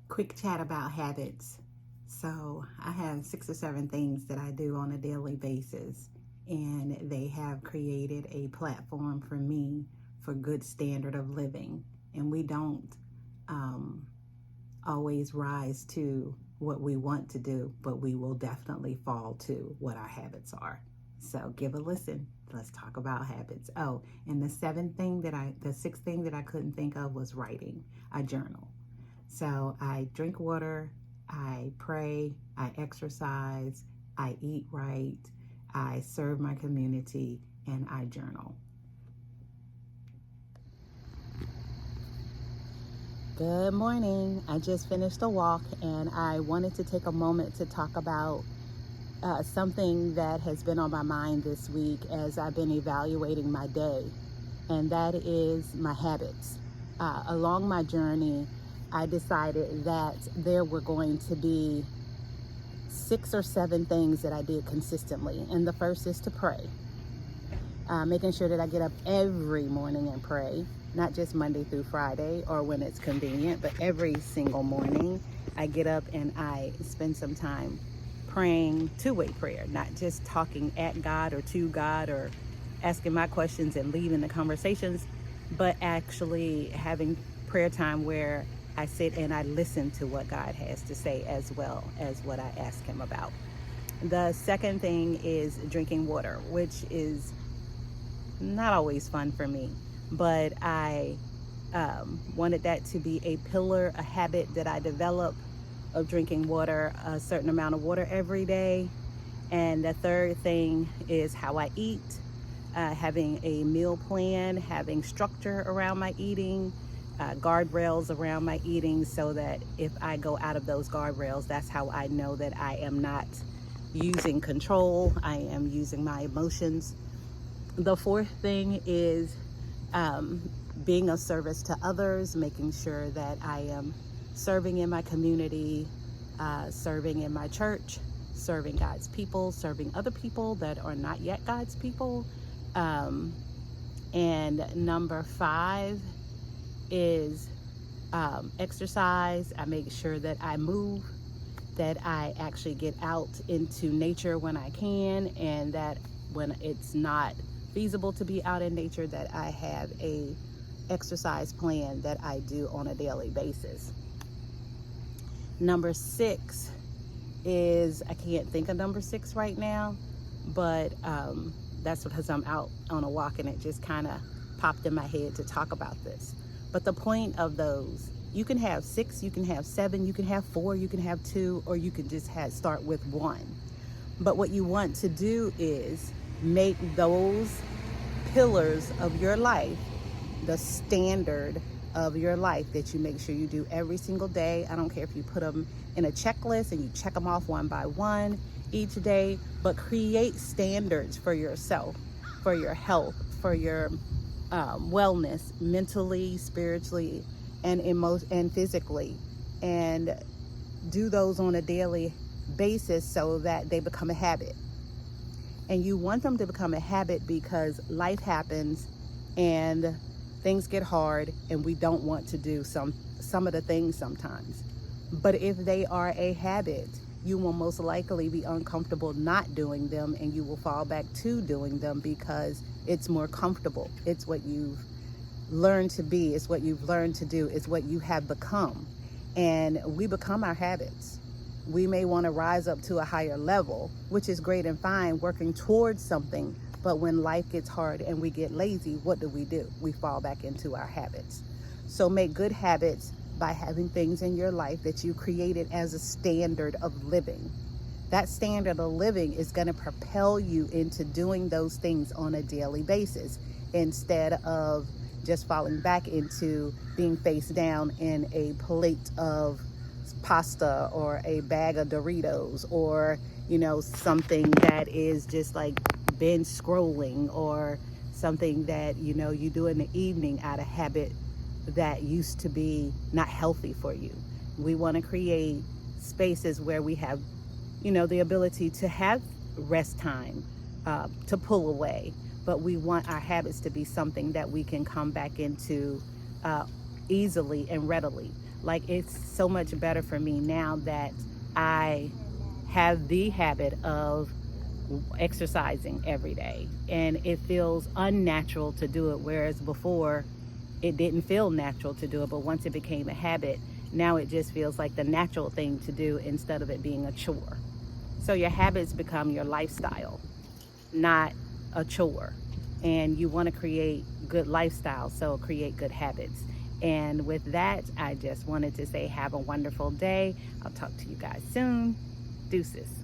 Quick chat about habits. So, I have 6 or 7 things that I do on a daily basis, and they have created a platform for me for good standard of living. And we don't um, always rise to what we want to do, but we will definitely fall to what our habits are. So, give a listen. Let's talk about habits. Oh, and the sixth thing that I couldn't think of was writing. I journal. So I drink water, I pray, I exercise, I eat right, I serve my community, and I journal. Good morning. I just finished a walk and I wanted to take a moment to talk about something that has been on my mind this week as I've been evaluating my day, and that is my habits. Along my journey, I decided that there were going to be 6 or 7 things that I did consistently. And the first is to pray, making sure that I get up every morning and pray, not just Monday through Friday or when it's convenient, but every single morning I get up and I spend some time praying, two-way prayer, not just talking at God or to God or asking my questions and leaving the conversations, but actually having prayer time where I sit and I listen to what God has to say as well as what I ask Him about. The second thing is drinking water, which is not always fun for me, but I wanted that to be a pillar, a habit that I develop of drinking water, a certain amount of water every day. And the third thing is how I eat, having a meal plan, having structure around my eating, guardrails around my eating, so that if I go out of those guardrails, that's how I know that I am not using control, I am using my emotions. The fourth thing is being of service to others, making sure that I am serving in my community, serving in my church, serving God's people, serving other people that are not yet God's people. And number 5 is exercise. I make sure that I move, that I actually get out into nature when I can, and that when it's not feasible to be out in nature, that I have a exercise plan that I do on a daily basis. Number 6 is, I can't think of number 6 right now, but that's because I'm out on a walk and it just kind of popped in my head to talk about this. But the point of those, you can have 6, you can have 7, you can have 4, you can have 2, or you can just start with 1. But what you want to do is make those pillars of your life the standard of your life that you make sure you do every single day. I don't care if you put them in a checklist and you check them off one by one each day, but create standards for yourself, for your health, for your wellness, mentally, spiritually, and physically, and do those on a daily basis so that they become a habit. And you want them to become a habit because life happens and things get hard and we don't want to do some of the things sometimes. But if they are a habit, you will most likely be uncomfortable not doing them, and you will fall back to doing them because it's more comfortable. It's what you've learned to be, it's what you've learned to do, it's what you have become. And we become our habits. We may want to rise up to a higher level, which is great and fine, working towards something. But when life gets hard and we get lazy, what do? We fall back into our habits. So make good habits by having things in your life that you created as a standard of living. That standard of living is going to propel you into doing those things on a daily basis, instead of just falling back into being face down in a plate of pasta or a bag of Doritos, or something that is just like binge scrolling, or something that you do in the evening out of habit that used to be not healthy for you. We want to create spaces where we have the ability to have rest time, to pull away, but we want our habits to be something that we can come back into easily and readily. Like, it's so much better for me now that I have the habit of exercising every day, and it feels unnatural to do it, whereas before it didn't feel natural to do it, but once it became a habit, now it just feels like the natural thing to do instead of it being a chore. So your habits become your lifestyle, not a chore. And you want to create good lifestyle, so create good habits. And with that, I just wanted to say have a wonderful day. I'll talk to you guys soon. Deuces.